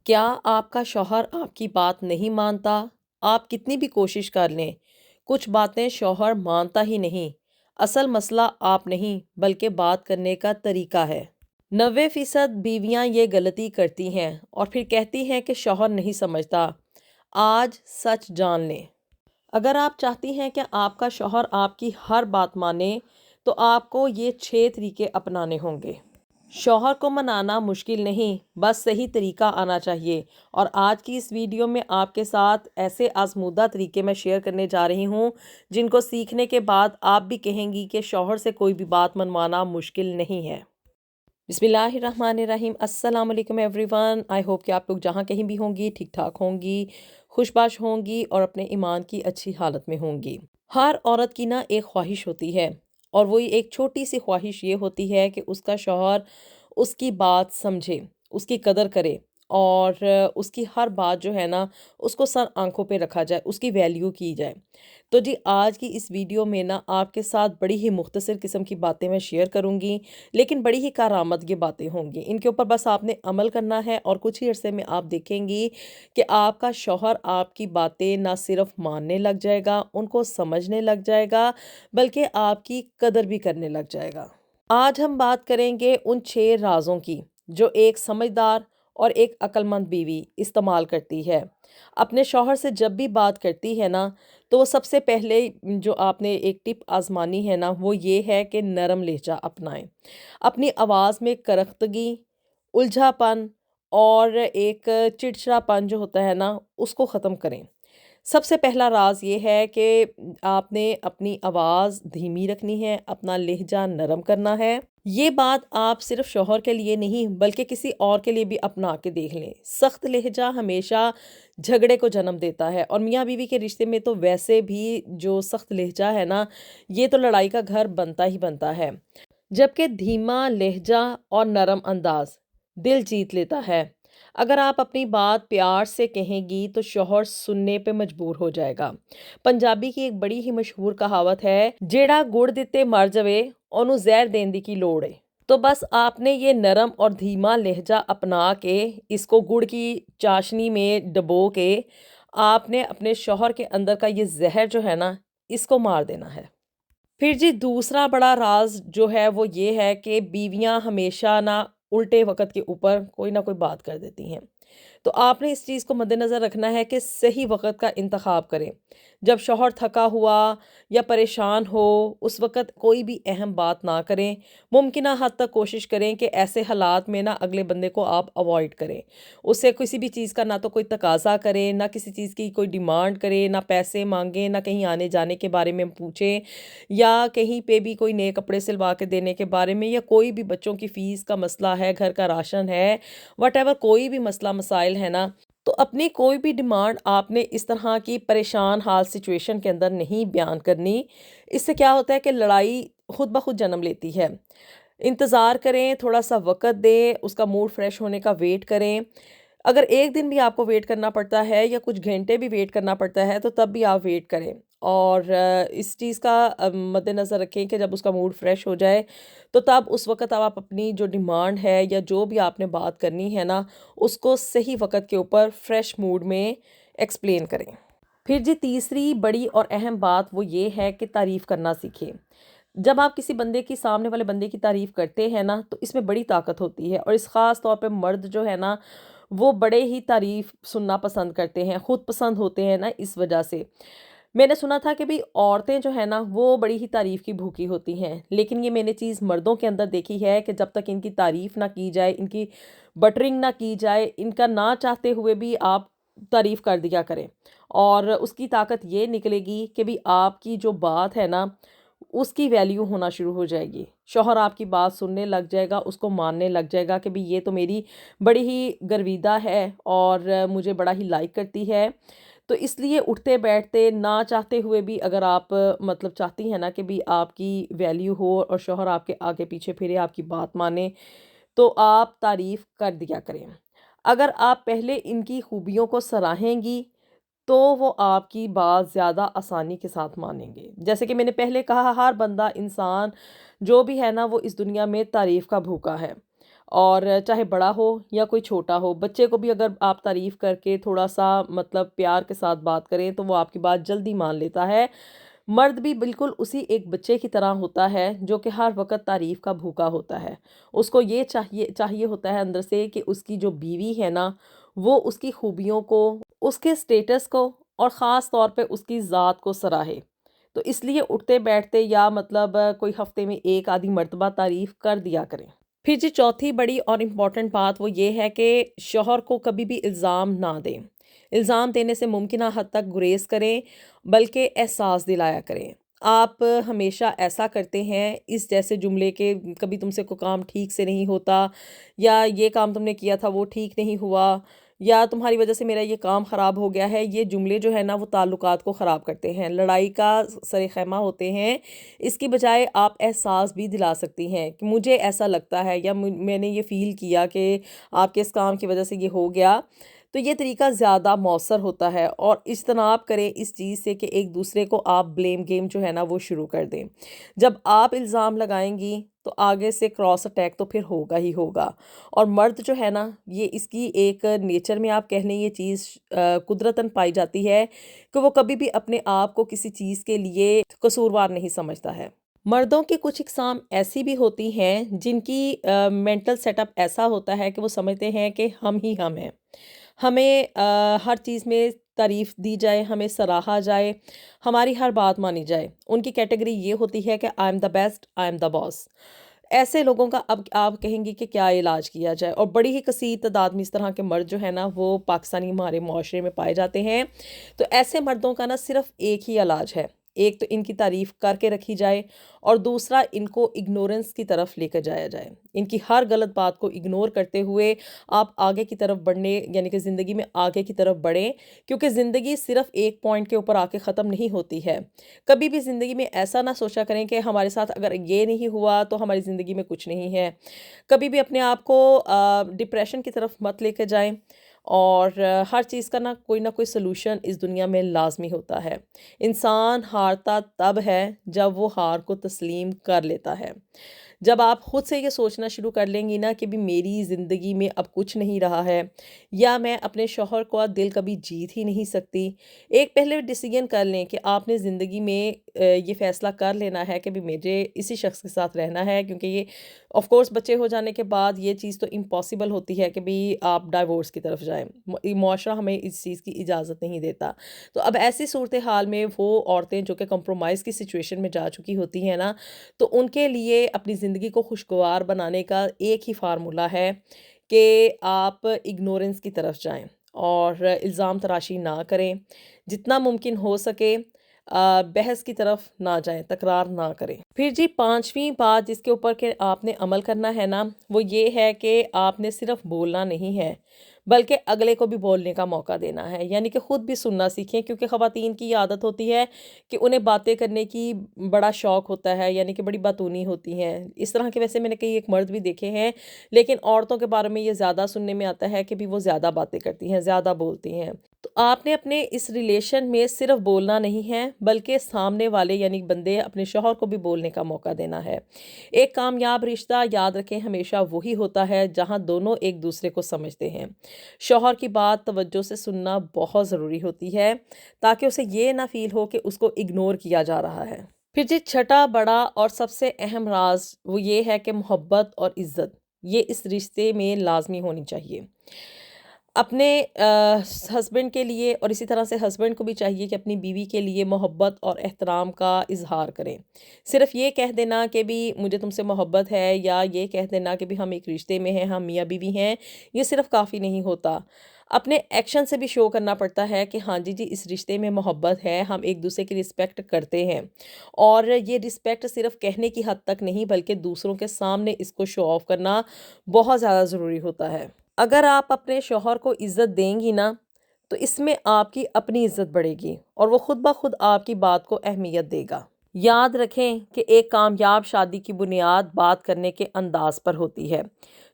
کیا آپ کا شوہر آپ کی بات نہیں مانتا؟ آپ کتنی بھی کوشش کر لیں، کچھ باتیں شوہر مانتا ہی نہیں۔ اصل مسئلہ آپ نہیں بلکہ بات کرنے کا طریقہ ہے۔ 90% بیویاں یہ غلطی کرتی ہیں اور پھر کہتی ہیں کہ شوہر نہیں سمجھتا۔ آج سچ جان لیں۔ اگر آپ چاہتی ہیں کہ آپ کا شوہر آپ کی ہر بات مانے تو آپ کو یہ 6 طریقے اپنانے ہوں گے۔ شوہر کو منانا مشکل نہیں، بس صحیح طریقہ آنا چاہیے۔ اور آج کی اس ویڈیو میں آپ کے ساتھ ایسے آزمودہ طریقے میں شیئر کرنے جا رہی ہوں جن کو سیکھنے کے بعد آپ بھی کہیں گی کہ شوہر سے کوئی بھی بات منوانا مشکل نہیں ہے۔ بسم اللہ الرحمن الرحیم۔ السلام علیکم ایوری ون۔ آئی ہوپ کہ آپ لوگ جہاں کہیں بھی ہوں گی ٹھیک ٹھاک ہوں گی، خوش باش ہوں گی اور اپنے ایمان کی اچھی حالت میں ہوں گی۔ ہر عورت کی ایک خواہش ہوتی ہے، اور وہی ایک چھوٹی سی خواہش یہ ہوتی ہے کہ اس کا شوہر اس کی بات سمجھے، اس کی قدر کرے، اور اس کی ہر بات جو ہے اس کو سر آنکھوں پہ رکھا جائے، اس کی ویلیو کی جائے۔ تو جی آج کی اس ویڈیو میں آپ کے ساتھ بڑی ہی مختصر قسم کی باتیں میں شیئر کروں گی، لیکن بڑی ہی کارآمد یہ باتیں ہوں گی۔ ان کے اوپر بس آپ نے عمل کرنا ہے اور کچھ ہی عرصے میں آپ دیکھیں گی کہ آپ کا شوہر آپ کی باتیں نہ صرف ماننے لگ جائے گا، ان کو سمجھنے لگ جائے گا، بلکہ آپ کی قدر بھی کرنے لگ جائے گا۔ آج ہم بات کریں گے ان 6 رازوں کی جو ایک سمجھدار اور ایک عقل مند بیوی استعمال کرتی ہے۔ اپنے شوہر سے جب بھی بات کرتی ہے تو وہ سب سے پہلے جو آپ نے ایک ٹپ آزمانی ہے وہ یہ ہے کہ نرم لہجہ اپنائیں۔ اپنی آواز میں کرختگی، الجھا پن اور ایک چڑچڑا پن جو ہوتا ہے اس کو ختم کریں۔ سب سے پہلا راز یہ ہے کہ آپ نے اپنی آواز دھیمی رکھنی ہے، اپنا لہجہ نرم کرنا ہے۔ یہ بات آپ صرف شوہر کے لیے نہیں بلکہ کسی اور کے لیے بھی اپنا کے دیکھ لیں۔ سخت لہجہ ہمیشہ جھگڑے کو جنم دیتا ہے، اور میاں بیوی کے رشتے میں تو ویسے بھی جو سخت لہجہ ہے یہ تو لڑائی کا گھر بنتا ہی بنتا ہے۔ جبکہ دھیما لہجہ اور نرم انداز دل جیت لیتا ہے۔ اگر آپ اپنی بات پیار سے کہیں گی تو شوہر سننے پہ مجبور ہو جائے گا۔ پنجابی کی ایک بڑی ہی مشہور کہاوت ہے، جیڑا گڑ دیتے مر جوے اونوں زہر دین دی کی لوڑ ہے۔ تو بس آپ نے یہ نرم اور دھیما لہجہ اپنا کے اس کو گڑ کی چاشنی میں ڈبو کے آپ نے اپنے شوہر کے اندر کا یہ زہر جو ہے اس کو مار دینا ہے۔ پھر جی دوسرا بڑا راز جو ہے وہ یہ ہے کہ بیویاں ہمیشہ الٹے وقت کے اوپر کوئی نہ کوئی بات کر دیتی ہیں۔ تو آپ نے اس چیز کو مد نظر رکھنا ہے کہ صحیح وقت کا انتخاب کریں۔ جب شوہر تھکا ہوا یا پریشان ہو اس وقت کوئی بھی اہم بات نہ کریں۔ ممکنہ حد تک کوشش کریں کہ ایسے حالات میں اگلے بندے کو آپ اوائڈ کریں، اس سے کسی بھی چیز کا نہ تو کوئی تقاضا کریں، نہ کسی چیز کی کوئی ڈیمانڈ کریں، نہ پیسے مانگیں، نہ کہیں آنے جانے کے بارے میں پوچھیں، یا کہیں پہ بھی کوئی نئے کپڑے سلوا کے دینے کے بارے میں، یا کوئی بھی بچوں کی فیس کا مسئلہ ہے، گھر کا راشن ہے، وٹ ایور کوئی بھی مسئلہ مسائل ہے تو اپنی کوئی بھی ڈیمانڈ آپ نے اس طرح کی پریشان حال سچویشن کے اندر نہیں بیان کرنی۔ اس سے کیا ہوتا ہے کہ لڑائی خود بخود جنم لیتی ہے۔ انتظار کریں، تھوڑا سا وقت دیں، اس کا موڈ فریش ہونے کا ویٹ کریں۔ اگر ایک دن بھی آپ کو ویٹ کرنا پڑتا ہے یا کچھ گھنٹے بھی ویٹ کرنا پڑتا ہے تو تب بھی آپ ویٹ کریں، اور اس چیز کا مد نظر رکھیں کہ جب اس کا موڈ فریش ہو جائے تو تب اس وقت آپ اپنی جو ڈیمانڈ ہے یا جو بھی آپ نے بات کرنی ہے اس کو صحیح وقت کے اوپر فریش موڈ میں ایکسپلین کریں۔ پھر جی تیسری بڑی اور اہم بات وہ یہ ہے کہ تعریف کرنا سیکھیں۔ جب آپ کسی بندے کی سامنے والے بندے کی تعریف کرتے ہیں تو اس میں بڑی طاقت ہوتی ہے، اور اس خاص طور پہ مرد جو ہے وہ بڑے ہی تعریف سننا پسند کرتے ہیں، خود پسند ہوتے ہیں اس وجہ سے۔ میں نے سنا تھا کہ بھی عورتیں جو ہے وہ بڑی ہی تعریف کی بھوکی ہوتی ہیں، لیکن یہ میں نے چیز مردوں کے اندر دیکھی ہے کہ جب تک ان کی تعریف نہ کی جائے، ان کی بٹرنگ نہ کی جائے، ان کا نہ چاہتے ہوئے بھی آپ تعریف کر دیا کریں، اور اس کی طاقت یہ نکلے گی کہ بھی آپ کی جو بات ہے اس کی ویلیو ہونا شروع ہو جائے گی۔ شوہر آپ کی بات سننے لگ جائے گا، اس کو ماننے لگ جائے گا کہ بھی یہ تو میری بڑی ہی گرویدہ ہے اور مجھے بڑا ہی لائک کرتی ہے۔ تو اس لیے اٹھتے بیٹھتے نہ چاہتے ہوئے بھی اگر آپ چاہتی ہیں کہ بھی آپ کی ویلیو ہو اور شوہر آپ کے آگے پیچھے پھرے، آپ کی بات مانے، تو آپ تعریف کر دیا کریں۔ اگر آپ پہلے ان کی خوبیوں کو سراہیں گی تو وہ آپ کی بات زیادہ آسانی کے ساتھ مانیں گے۔ جیسے کہ میں نے پہلے کہا، ہر بندہ انسان جو بھی ہے وہ اس دنیا میں تعریف کا بھوکا ہے، اور چاہے بڑا ہو یا کوئی چھوٹا ہو، بچے کو بھی اگر آپ تعریف کر کے تھوڑا سا مطلب پیار کے ساتھ بات کریں تو وہ آپ کی بات جلدی مان لیتا ہے۔ مرد بھی بالکل اسی ایک بچے کی طرح ہوتا ہے جو کہ ہر وقت تعریف کا بھوکا ہوتا ہے۔ اس کو یہ چاہیے ہوتا ہے اندر سے کہ اس کی جو بیوی ہے نا، وہ اس کی خوبیوں کو، اس کے سٹیٹس کو اور خاص طور پہ اس کی ذات کو سراہے۔ تو اس لیے اٹھتے بیٹھتے یا مطلب کوئی ہفتے میں ایک آدھی مرتبہ تعریف کر دیا کریں۔ پھر جی چوتھی بڑی اور امپورٹنٹ بات وہ یہ ہے کہ شوہر کو کبھی بھی الزام نہ دیں۔ الزام دینے سے ممکنہ حد تک گریز کریں، بلکہ احساس دلایا کریں۔ آپ ہمیشہ ایسا کرتے ہیں اس جیسے جملے کہ کبھی تم سے کوئی کام ٹھیک سے نہیں ہوتا، یا یہ کام تم نے کیا تھا وہ ٹھیک نہیں ہوا، یا تمہاری وجہ سے میرا یہ کام خراب ہو گیا ہے۔ یہ جملے جو ہے نا وہ تعلقات کو خراب کرتے ہیں، لڑائی کا سر خیمہ ہوتے ہیں۔ اس کی بجائے آپ احساس بھی دلا سکتی ہیں کہ مجھے ایسا لگتا ہے، یا میں نے یہ فیل کیا کہ آپ کے اس کام کی وجہ سے یہ ہو گیا۔ تو یہ طریقہ زیادہ مؤثر ہوتا ہے، اور اجتناب کریں اس چیز سے کہ ایک دوسرے کو آپ بلیم گیم جو ہے نا وہ شروع کر دیں۔ جب آپ الزام لگائیں گی تو آگے سے کراس اٹیک تو پھر ہوگا ہی ہوگا۔ اور مرد جو ہے نا، یہ اس کی ایک نیچر میں آپ کہہ لیں یہ چیز قدرتاً پائی جاتی ہے کہ وہ کبھی بھی اپنے آپ کو کسی چیز کے لیے قصوروار نہیں سمجھتا ہے۔ مردوں کی کچھ اقسام ایسی بھی ہوتی ہیں جن کی مینٹل سیٹ اپ ایسا ہوتا ہے کہ وہ سمجھتے ہیں کہ ہم ہی ہم ہیں، ہمیں ہر چیز میں تعریف دی جائے، ہمیں سراہا جائے، ہماری ہر بات مانی جائے۔ ان کی کیٹیگری یہ ہوتی ہے کہ I am the best, I am the boss. ایسے لوگوں کا اب آپ کہیں گی کہ کیا علاج کیا جائے، اور بڑی ہی کثیر تعداد میں اس طرح کے مرد جو ہے نا وہ پاکستانی ہمارے معاشرے میں پائے جاتے ہیں۔ تو ایسے مردوں کا نا صرف ایک ہی علاج ہے، ایک تو ان کی تعریف کر کے رکھی جائے، اور دوسرا ان کو اگنورنس کی طرف لے کر جایا جائے۔ ان کی ہر غلط بات کو اگنور کرتے ہوئے آپ آگے کی طرف بڑھنے، یعنی کہ زندگی میں آگے کی طرف بڑھیں، کیونکہ زندگی صرف ایک پوائنٹ کے اوپر آ کے ختم نہیں ہوتی ہے۔ کبھی بھی زندگی میں ایسا نہ سوچا کریں کہ ہمارے ساتھ اگر یہ نہیں ہوا تو ہماری زندگی میں کچھ نہیں ہے۔ کبھی بھی اپنے آپ کو ڈپریشن کی طرف مت لے کے جائیں، اور ہر چیز کا نہ کوئی سلوشن اس دنیا میں لازمی ہوتا ہے۔ انسان ہارتا تب ہے جب وہ ہار کو تسلیم کر لیتا ہے۔ جب آپ خود سے یہ سوچنا شروع کر لیں گی نا کہ بھی میری زندگی میں اب کچھ نہیں رہا ہے، یا میں اپنے شوہر کو دل کبھی جیت ہی نہیں سکتی، ایک پہلے ڈیسیژن کر لیں کہ آپ نے زندگی میں یہ فیصلہ کر لینا ہے کہ بھی مجھے اسی شخص کے ساتھ رہنا ہے، کیونکہ یہ آف کورس بچے ہو جانے کے بعد یہ چیز تو امپاسبل ہوتی ہے کہ بھی آپ ڈائیورس کی طرف جائیں۔ معاشرہ ہمیں اس چیز کی اجازت نہیں دیتا۔ تو اب ایسی صورتحال میں وہ عورتیں جو کہ کمپرومائز کی سچویشن میں جا چکی ہوتی ہیں نا، تو ان کے لیے اپنی زندگی کو خوشگوار بنانے کا ایک ہی فارمولا ہے کہ آپ اگنورنس کی طرف جائیں اور الزام تراشی نہ کریں، جتنا ممکن ہو سکے بحث کی طرف نہ جائیں، تکرار نہ کریں۔ پھر جی پانچویں بات جس کے اوپر کہ آپ نے عمل کرنا ہے نا، وہ یہ ہے کہ آپ نے صرف بولنا نہیں ہے بلکہ اگلے کو بھی بولنے کا موقع دینا ہے، یعنی کہ خود بھی سننا سیکھیں، کیونکہ خواتین کی یہ عادت ہوتی ہے کہ انہیں باتیں کرنے کی بڑا شوق ہوتا ہے، یعنی کہ بڑی باتونی ہوتی ہیں اس طرح کے۔ ویسے میں نے کئی ایک مرد بھی دیکھے ہیں، لیکن عورتوں کے بارے میں یہ زیادہ سننے میں آتا ہے کہ بھی وہ زیادہ باتیں کرتی ہیں، زیادہ بولتی ہیں۔ تو آپ نے اپنے اس ریلیشن میں صرف بولنا نہیں ہے بلکہ سامنے والے یعنی بندے اپنے شوہر کو بھی بولنے کا موقع دینا ہے۔ ایک کامیاب رشتہ یاد رکھیں ہمیشہ وہی ہوتا ہے جہاں دونوں ایک دوسرے کو سمجھتے ہیں۔ شوہر کی بات توجہ سے سننا بہت ضروری ہوتی ہے تاکہ اسے یہ نہ فیل ہو کہ اس کو اگنور کیا جا رہا ہے۔ پھر جی چھٹا بڑا اور سب سے اہم راز وہ یہ ہے کہ محبت اور عزت یہ اس رشتے میں لازمی ہونی چاہیے۔ اپنے ہسبینڈ کے لیے، اور اسی طرح سے ہسبینڈ کو بھی چاہیے کہ اپنی بیوی کے لیے محبت اور احترام کا اظہار کریں۔ صرف یہ کہہ دینا کہ بھی مجھے تم سے محبت ہے، یا یہ کہہ دینا کہ بھی ہم ایک رشتے میں ہیں، ہم میاں بیوی ہیں، یہ صرف کافی نہیں ہوتا۔ اپنے ایکشن سے بھی شو کرنا پڑتا ہے کہ ہاں جی اس رشتے میں محبت ہے، ہم ایک دوسرے کی رسپیکٹ کرتے ہیں، اور یہ رسپیکٹ صرف کہنے کی حد تک نہیں بلکہ دوسروں کے سامنے اس کو شو آف کرنا بہت زیادہ ضروری ہوتا ہے۔ اگر آپ اپنے شوہر کو عزت دیں گی نا تو اس میں آپ کی اپنی عزت بڑھے گی، اور وہ خود بخود آپ کی بات کو اہمیت دے گا۔ یاد رکھیں کہ ایک کامیاب شادی کی بنیاد بات کرنے کے انداز پر ہوتی ہے۔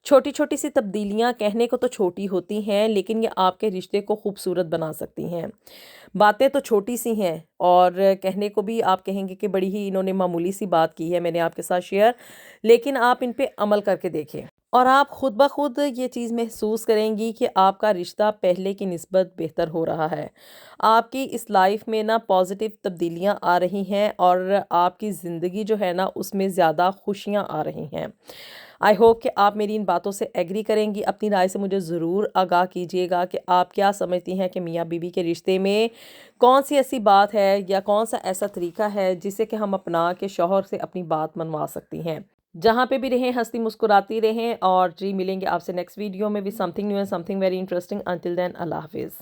چھوٹی چھوٹی سی تبدیلیاں کہنے کو تو چھوٹی ہوتی ہیں، لیکن یہ آپ کے رشتے کو خوبصورت بنا سکتی ہیں۔ باتیں تو چھوٹی سی ہیں اور کہنے کو بھی آپ کہیں گے کہ بڑی ہی انہوں نے معمولی سی بات کی ہے، میں نے آپ کے ساتھ شیئر، لیکن آپ ان پہ عمل کر کے دیکھیں۔ اور آپ خود بخود یہ چیز محسوس کریں گی کہ آپ کا رشتہ پہلے کی نسبت بہتر ہو رہا ہے. آپ کی اس لائف میں نا پازیٹیو تبدیلیاں آ رہی ہیں اور آپ کی زندگی جو ہے نا اس میں زیادہ خوشیاں آ رہی ہیں. آئی ہوپ کہ آپ میری ان باتوں سے ایگری کریں گی. اپنی رائے سے مجھے ضرور آگاہ کیجیے گا کہ آپ کیا سمجھتی ہیں کہ میاں بیوی کے رشتے میں کون سی ایسی بات ہے یا کون سا ایسا طریقہ ہے جسے کہ ہم اپنا کے شوہر سے اپنی بات منوا سکتی ہیں. جہاں پہ بھی رہیں ہنستی مسکراتی رہیں. اور جی ملیں گے آپ سے نیکسٹ ویڈیو میں بھی something new and something very interesting. Until then اللہ حافظ.